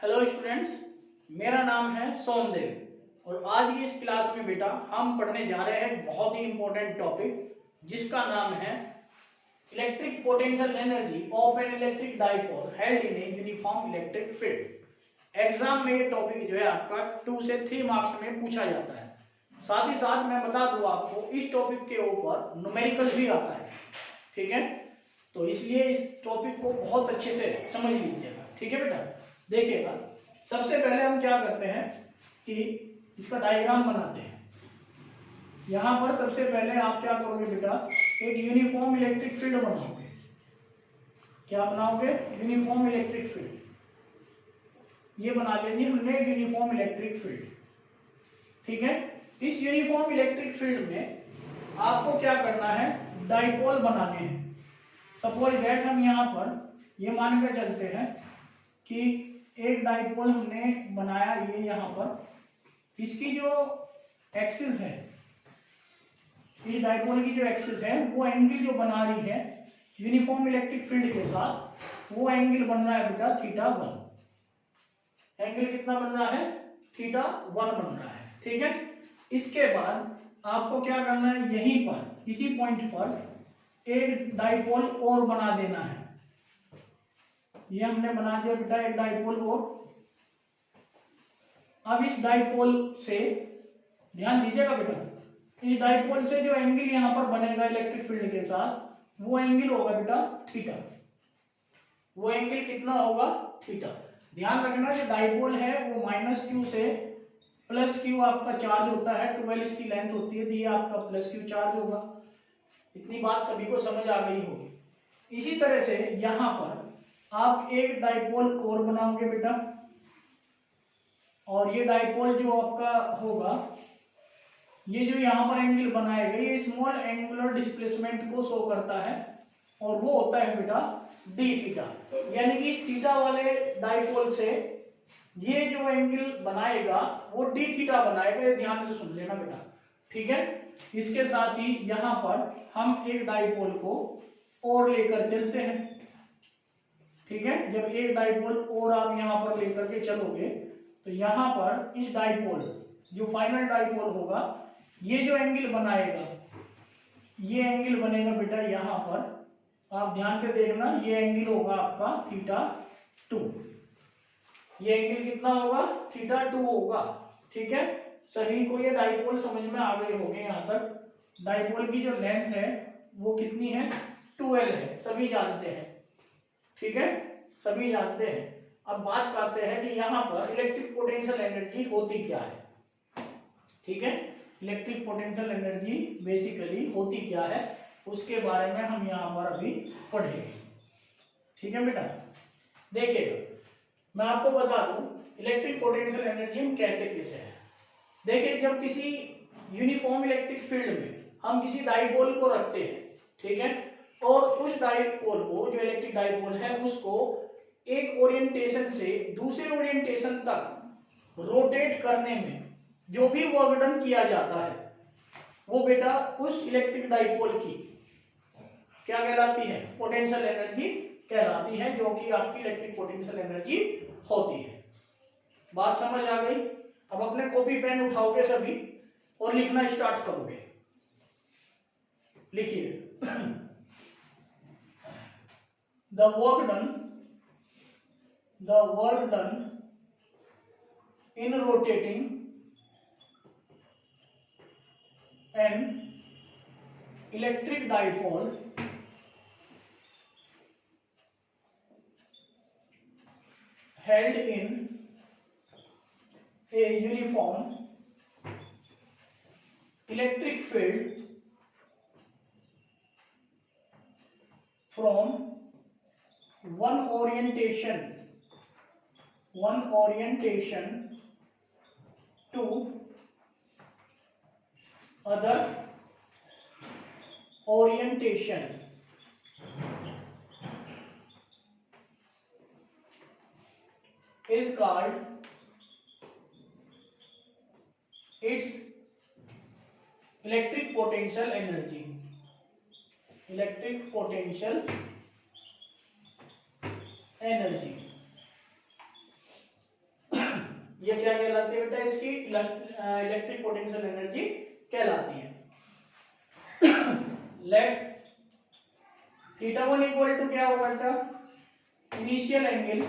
Hello students, मेरा नाम है सोमदेव और आज की इस क्लास में बेटा हम पढ़ने जा रहे हैं बहुत ही इंपॉर्टेंट टॉपिक जिसका नाम है electric potential energy of N electric dipole held in a uniform electric field. Exam में ये टॉपिक जो है आपका 2 से 3 मार्क्स में पूछा जाता है। साथ ही साथ मैं बता दूं आपको इस टॉपिक के ऊपर न्यूमेरिकल भी आता है, ठीक है। तो इसलिए इस टॉपिक को बहुत अच्छे से समझ लीजिएगा, ठीक है बेटा। देखिएगा, सबसे पहले हम क्या करते हैं कि इसका डायग्राम बनाते हैं। यहाँ पर सबसे पहले आप क्या करोगे बेटा, एक यूनिफॉर्म इलेक्ट्रिक फील्ड बनाओगे। क्या बनाओगे? Uniform electric field. ये बना लेंगे हमने यूनिफॉर्म इलेक्ट्रिक फील्ड, ठीक है। इस यूनिफॉर्म इलेक्ट्रिक फील्ड में आपको क्या करना है, डाइपोल बनाने हैं। सपोज दैट हम यहाँ पर ये मान कर चलते हैं कि एक डाइपोल हमने बनाया, ये यहाँ पर इसकी जो एक्सिस है, इस डाइपोल की जो एक्सिस है वो एंगल जो बना रही है यूनिफॉर्म इलेक्ट्रिक फील्ड के साथ, वो एंगल बन रहा है बेटा θ1। एंगल कितना बन रहा है? θ1 बन रहा है, ठीक है। इसके बाद आपको क्या करना है, यहीं पर इसी पॉइंट पर एक डाइपोल और बना देना है। ये हमने बना दिया बेटा एक डाइपोल को। अब इस डाइपोल से ध्यान दीजिएगा बेटा, इस डाइपोल से जो एंगल यहाँ पर बनेगा इलेक्ट्रिक फील्ड के साथ, वो एंगल होगा बेटा थीटा। वो एंगल कितना होगा? थीटा। ध्यान रखना जो डाइपोल है वो -q से +q आपका चार्ज होता है, 12 इसकी लेंथ होती है, तो ये आपका +q चार्ज होगा। इतनी बात सभी को समझ आ गई होगी। इसी तरह से यहाँ पर आप एक डाइपोल और बनाओगे बेटा, और ये डाइपोल जो आपका होगा, ये जो यहाँ पर एंगल बनाएगा ये स्मॉल एंगुलर डिस्प्लेसमेंट को शो करता है, और वो होता है बेटा d थीटा। यानी कि इस थीटा वाले डाइपोल से ये जो एंगल बनाएगा वो d थीटा बनाएगा। ये ध्यान से सुन लेना बेटा, ठीक है। इसके साथ ही यहाँ पर हम एक डाइपोल को और लेकर चलते हैं, ठीक है। जब एक डाइपोल और आप यहाँ पर लेकर के चलोगे तो यहाँ पर इस डाइपोल जो फाइनल डाइपोल होगा, ये जो एंगल बनाएगा, ये एंगल बनेगा बेटा यहाँ पर। आप ध्यान से देखना, ये एंगल होगा आपका θ2। ये एंगल कितना होगा? θ2 होगा, ठीक है। सभी को ये डाइपोल समझ में आ गए होंगे यहाँ तक। डाइपोल की जो लेंथ है वो कितनी है? 12 है, सभी जानते हैं, ठीक है, सभी जानते हैं। अब बात करते हैं कि यहाँ पर इलेक्ट्रिक पोटेंशियल एनर्जी होती क्या है, ठीक है। इलेक्ट्रिक पोटेंशियल एनर्जी बेसिकली होती क्या है उसके बारे में हम यहाँ पर अभी पढ़ेंगे, ठीक है बेटा। देखिएगा, मैं आपको बता दूं इलेक्ट्रिक पोटेंशियल एनर्जी हम कहते किसे हैं। देखिए, जब किसी यूनिफॉर्म इलेक्ट्रिक फील्ड में हम किसी डाइपोल को रखते हैं, ठीक है, और उस डाइपोल को, जो इलेक्ट्रिक डाइपोल है, उसको एक ओरिएंटेशन से दूसरे ओरिएंटेशन तक रोटेट करने में जो भी वर्क डन किया जाता है वो बेटा उस इलेक्ट्रिक डाइपोल की क्या कहलाती है? पोटेंशियल एनर्जी कहलाती है, जो कि आपकी इलेक्ट्रिक पोटेंशियल एनर्जी होती है। बात समझ आ गई? अब अपने कॉपी पेन उठाओगे सभी और लिखना स्टार्ट करोगे। लिखिए the work done in rotating an electric dipole held in a uniform electric field from one orientation to other orientation is called its electric potential energy। Electric potential energy. ये क्या कहलाती है बेटा, इसकी इलेक्ट्रिक पोटेंशियल एनर्जी कहलाती है। Let theta 1 equal to क्या होगा बेटा, initial angle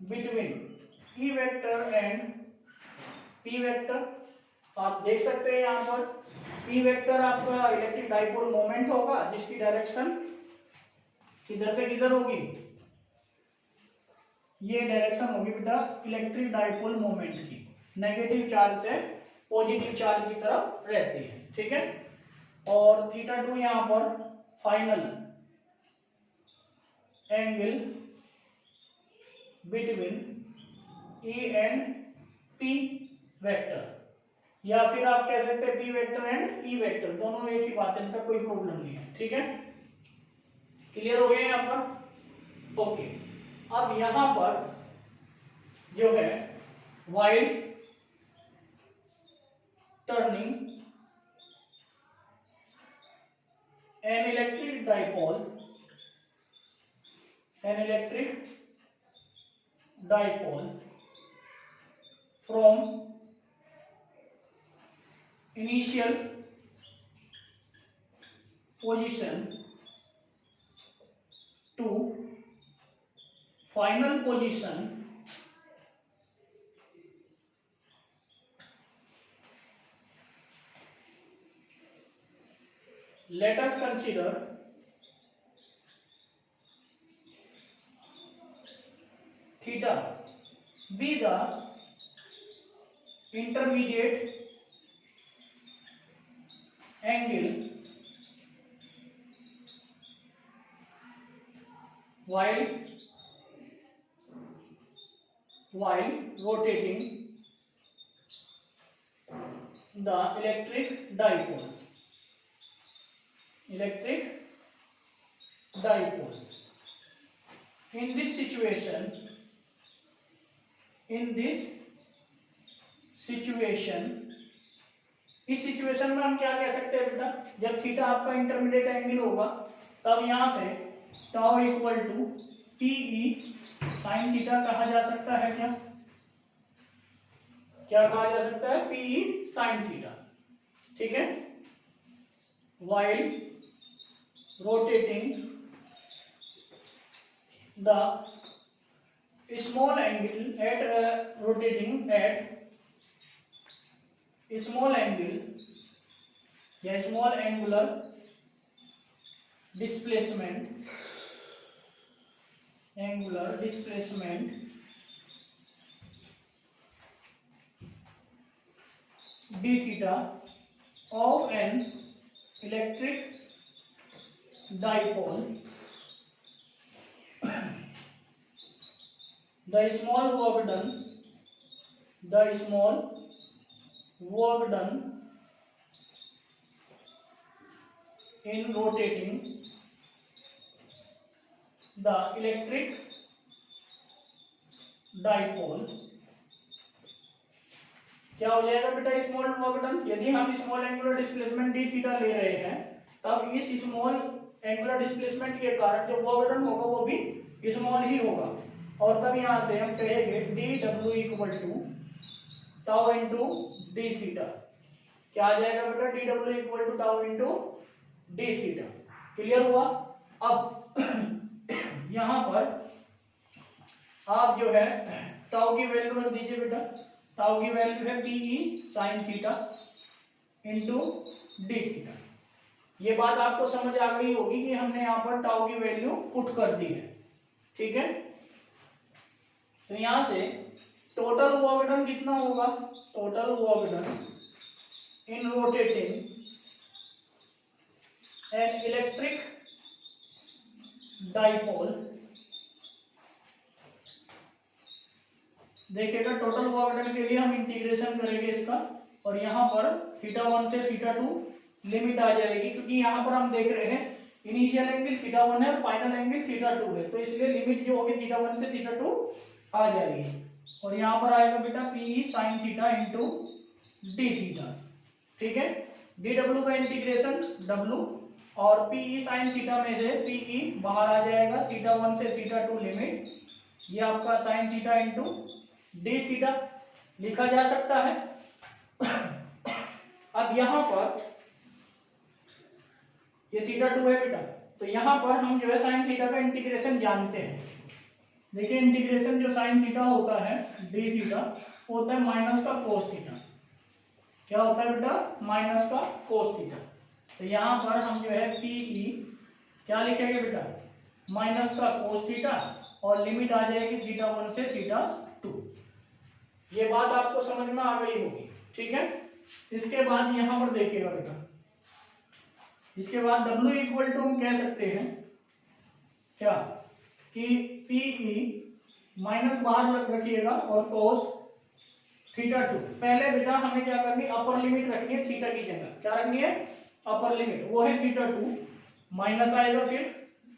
between E vector and P vector. आप देख सकते हैं यहाँ पर पी वेक्टर आपका इलेक्ट्रिक डाइपोल मोमेंट होगा, जिसकी डायरेक्शन किधर से किधर होगी, ये डायरेक्शन होगी बेटा इलेक्ट्रिक डाइपोल मोमेंट की, नेगेटिव चार्ज से पॉजिटिव चार्ज की तरफ रहती है, ठीक है। और थीटा 2 यहाँ पर final angle between E and P vector, या फिर आप कह सकते हैं P vector and E vector, दोनों एक ही बात है, इनका कोई प्रॉब्लम नहीं है, ठीक है। क्लियर हो गया यहाँ पर, ओके। अब यहां पर जो है while turning an electric dipole from initial position to final position let us consider theta be the intermediate angle while rotating the electric dipole. In this situation इस सिचुएशन में हम क्या कह सकते हैं बेटा, जब थीटा आपका इंटरमीडिएट एंगल होगा तब यहां से tau equal to P E sine theta कहा जा सकता है, क्या कहा जा सकता है, पीई साइन थीटा, ठीक है। while rotating the small angle at rotating at small angle या small angular displacement d theta of an electric dipole, the small work done in rotating the electric dipole क्या हो जाएगा बेटा, small work done. यदि हम small angular displacement D theta ले रहे हैं तब इस स्मॉल एंगुलर डिस्प्लेसमेंट के कारण जो वर्क डन होगा वो भी स्मॉल ही होगा, और तब यहां से हम कहेंगे D W equal to tau into D theta. क्या आ जाएगा बेटा, D W equal to tau into D theta. Clear हुआ। अब यहां पर आप जो है टाउ की वैल्यू रख दीजिए बेटा, टाउ की वैल्यू है P E sine theta into D theta. ये बात आपको समझ आ गई होगी कि हमने यहाँ पर टाउ की वैल्यू पुट कर दी है, ठीक है। तो यहां से टोटल वर्क डन कितना होगा, total work done in rotating N electric dipole, देखिएगा टोटल वर्क डन के लिए हम इंटीग्रेशन करेंगे इसका, और यहाँ पर थीटा 1 से थीटा 2 लिमिट आ जाएगी, क्योंकि यहाँ पर हम देख रहे हैं इनिशियल एंगल थीटा 1 है और फाइनल एंगल थीटा 2 है, तो इसलिए लिमिट जो होगी थीटा 1 से थीटा 2 आ जाएगी, और यहाँ पर आएगा बेटा P sign theta into D theta, ठीक है। डी डब्ल्यू का इंटीग्रेशन डब्ल्यू और पीई साइन थीटा में से पीई बाहर आ जाएगा, थीटा 1 से थीटा 2 लिमिट, ये आपका sign theta into D theta लिखा जा सकता है। अब यहां पर ये थीटा 2 है बेटा, तो यहां पर हम जो है साइन थीटा का इंटीग्रेशन जानते हैं। देखिए इंटीग्रेशन जो साइन थीटा होता है डी थीटा होता है माइनस का कोस थीटा। क्या होता है बेटा? माइनस का कोस थीटा। तो यहाँ पर हम जो है पीई क्या लिखेंगे बेटा? माइनस का कोस थीटा और लिमिट आ जाएगी थीटा 1 से थीटा 2। ये बात आपको समझ में आ गई होगी, ठीक है। इसके बाद यहाँ पर देखिएगा बेटा, इसके बाद W इक्वल टू हम कह सकते हैं क्या कि पीई माइनस बाहर रखिएगा और कोस थीटा 2। पहले बेटा हमें क्या करनी है? अपर लिमिट रखनी है थीटा की जगह। क्या रखनी है? अपर लिमिट, वो है थीटा 2, माइनस आएगा, फिर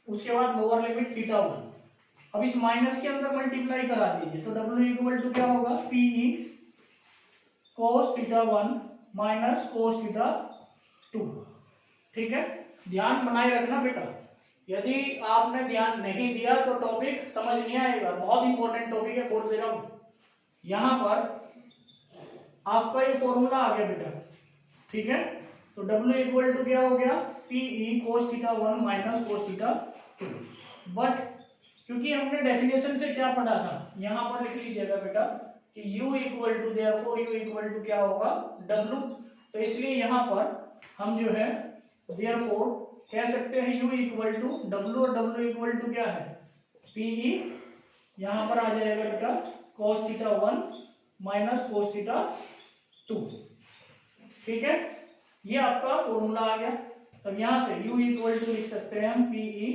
उसके बाद लोअर लिमिट थीटा 1। अब इस माइनस के अंदर मल्टीप्लाई करा दीजिए, तो W इक्वल टू क्या होगा? P E cos theta 1 minus cos theta 2। ठीक है, ध्यान बनाए रखना बेटा, यदि आपने ध्यान नहीं दिया तो टॉपिक समझ नहीं आएगा। बहुत इंपॉर्टेंट टॉपिक है, बोल दे रहा हूं। यहां पर आपका ये फॉर्मूला आ गया बेटा, ठीक है। तो W इक्वल टू क्या हो गया? P E cos theta 1 minus cos theta 2। But क्योंकि हमने डेफिनेशन से क्या पढ़ा था, यहां पर लिख लीजिएगा बेटा कि U equal to therefore U equal to क्या होगा? W। तो इसलिए यहां पर हम जो है देयरफॉर कह सकते हैं U इक्वल टू W, और W इक्वल टू क्या है? पीई, यहां पर आ जाएगा बेटा कोस थीटा 1 माइनस कोस थीटा 2। ठीक है, ये आपका फॉर्मूला आ गया। तब यहां से U इक्वल टू लिख सकते हैं हम PE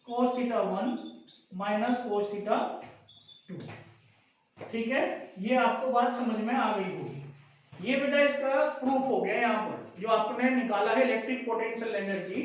cos theta 1 minus cos theta 2। ठीक है, ये आपको बात समझ में आ गई होगी। ये बेटा इसका प्रूफ हो गया। यहाँ पर जो आपने निकाला है electric potential energy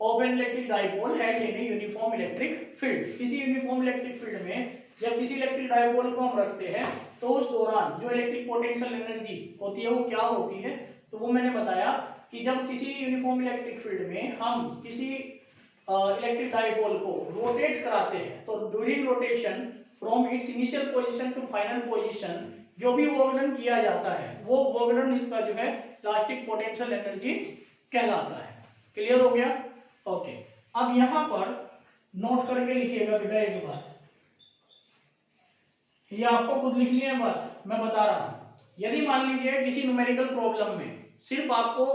of N electric dipole had in a uniform electric field. किसी यूनिफॉर्म इलेक्ट्रिक फील्ड में जब किसी इलेक्ट्रिक डाइपोल को हम रखते हैं तो उस दौरान जो इलेक्ट्रिक पोटेंशियल एनर्जी होती है वो क्या होती है? तो वो मैंने बताया कि जब किसी यूनिफॉर्म इलेक्ट्रिक फील्ड में हम किसी इलेक्ट्रिक डाइपोल को रोटेट कराते हैं तो during rotation from its initial position to final position जो भी वर्गडन किया जाता है वो वर्गडन इसका जो है इलास्टिक पोटेंशियल एनर्जी कहलाता है। क्लियर हो गया? ओके, अब यहां पर नोट करके लिखिएगा बेटा एक बात, ये आपको खुद लिखनी है बात, मैं बता रहा हूं। यदि मान लीजिए किसी न्यूमेरिकल प्रॉब्लम में सिर्फ आपको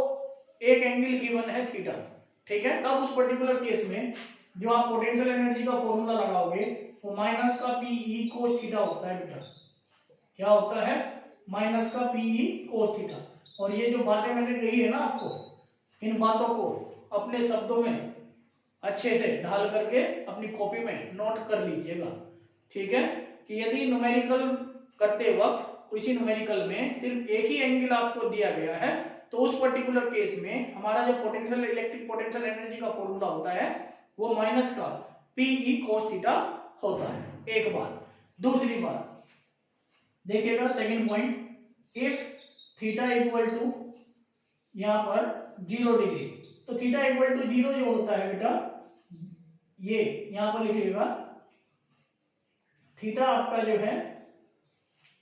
एक एंगल गिवन है थीटा, ठीक है, तब उस पर्टिकुलर केस में जो आप पोटेंशियल एनर्जी का फॉर्मूला लगाओगे वो माइनस का पीई कोस थीटा होता है बेटा। क्या होता है? माइनस का पीई कोस थीटा। और ये जो बातें मैंने कही है ना आपको, इन बातों को अपने शब्दों में अच्छे से ढाल करके अपनी कॉपी में नोट कर लीजिएगा। ठीक है, कि यदि न्यूमेरिकल करते वक्त किसी न्यूमेरिकल में सिर्फ एक ही एंगल आपको दिया गया है तो उस पर्टिकुलर केस में हमारा जो पोटेंशियल इलेक्ट्रिक पोटेंशियल एनर्जी का फॉर्मूला होता है वो माइनस का पीई कोस थीटा होता है। एक बात। दूसरी बात देखिएगा, second point, if theta equal to यहां पर 0 डिग्री, तो थीटा इक्वल टू 0 जो होता है बेटा, ये यहां पर लिखिएगा थीटा आपका जो है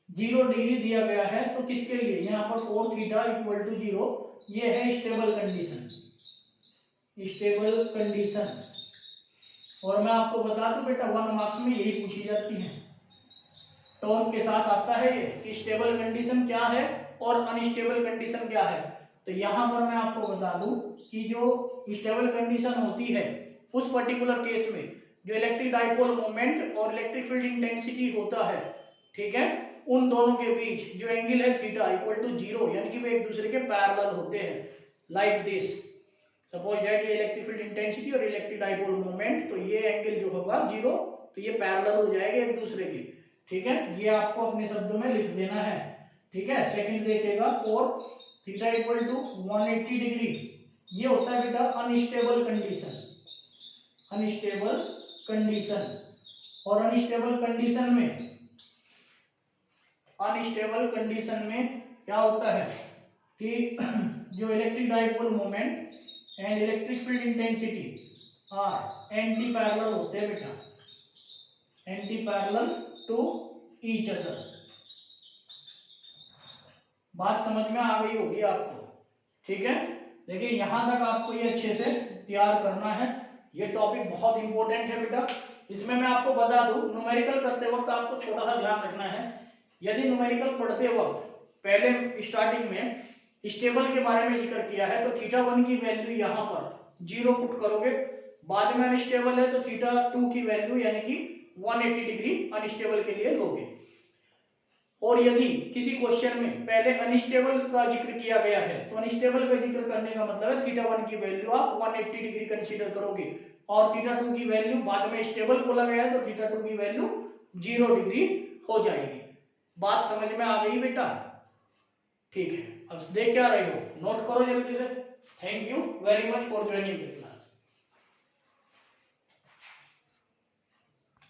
0 डिग्री दिया गया है तो किसके लिए? यहाँ पर 4 थीटा इक्वल टू 0, ये है स्टेबल कंडीशन, स्टेबल कंडीशन। और मैं आपको बता दूं बेटा 1 मार्क्स में यही पूछी जाती है, टॉर्क के साथ आता है ये कि स्टेबल कंडीशन क्या है और अनस्टेबल कंडीशन क्या है। तो यहाँ पर मैं आपको बता दूं कि जो स्टेबल कंडीशन होती है उस पर्टिकुलर केस में जो इलेक्ट्रिक डाइपोल मोमेंट और इलेक्ट्रिक फील्ड इंटेंसिटी होता है, ठीक है, उन दोनों के बीच जो एंगल है थीटा इक्वल टू 0, यानी कि वे एक दूसरे के पैरेलल होते हैं, लाइक दिस। सपोज दैट ये इलेक्ट्रिक फील्ड इंटेंसिटी और इलेक्ट्रिक डाइपोल मोमेंट, तो ये एंगल जो होगा 0, तो ये पैरेलल हो जाएगा एक दूसरे के। ठीक है, ये आपको अपने शब्दों में लिख देना है। ठीक है, सेकंड देखिएगा 4 थीटा इक्वल टू 180 डिग्री, ये होता है बेटा अनस्टेबल कंडीशन, अनस्टेबल कंडीशन। और अनस्टेबल कंडीशन में क्या होता है कि जो electric dipole moment and electric field intensity are anti parallel होते हैं बेटा, anti parallel to each other. बात समझ में आ गई होगी आपको, ठीक है। देखिए यहां तक आपको ये अच्छे से तैयार करना है। ये टॉपिक बहुत इंपॉर्टेंट है बेटा। इसमें मैं आपको बता दूं, न्यूमेरिकल करते वक्त आपको छोटा सा ध्यान रखना है। यदि न्यूमेरिकल पढ़ते वक्त पहले स्टार्टिंग में स्टेबल के बारे में जिक्र किया है तो थीटा 1 की वैल्यू यहाँ पर 0 पुट करोगे, बाद में अनस्टेबल है तो थीटा 2 की वैल्यू यानी कि 180 डिग्री अनस्टेबल के लिए लोगे। और यदि किसी क्वेश्चन में पहले अनस्टेबल का जिक्र किया गया है तो अनस्टेबल का जिक्र करने का मतलब है थीटा 1 की वैल्यू आप 180 डिग्री कंसीडर करोगे, और थीटा 2 की वैल्यू बाद में स्टेबल बोला गया है तो थीटा 2 की वैल्यू 0 डिग्री हो जाएगी। बात समझ में आ गई बेटा? ठीक है, अब देख क्या रहे हो, नोट करो जल्दी से। Thank you very much for joining.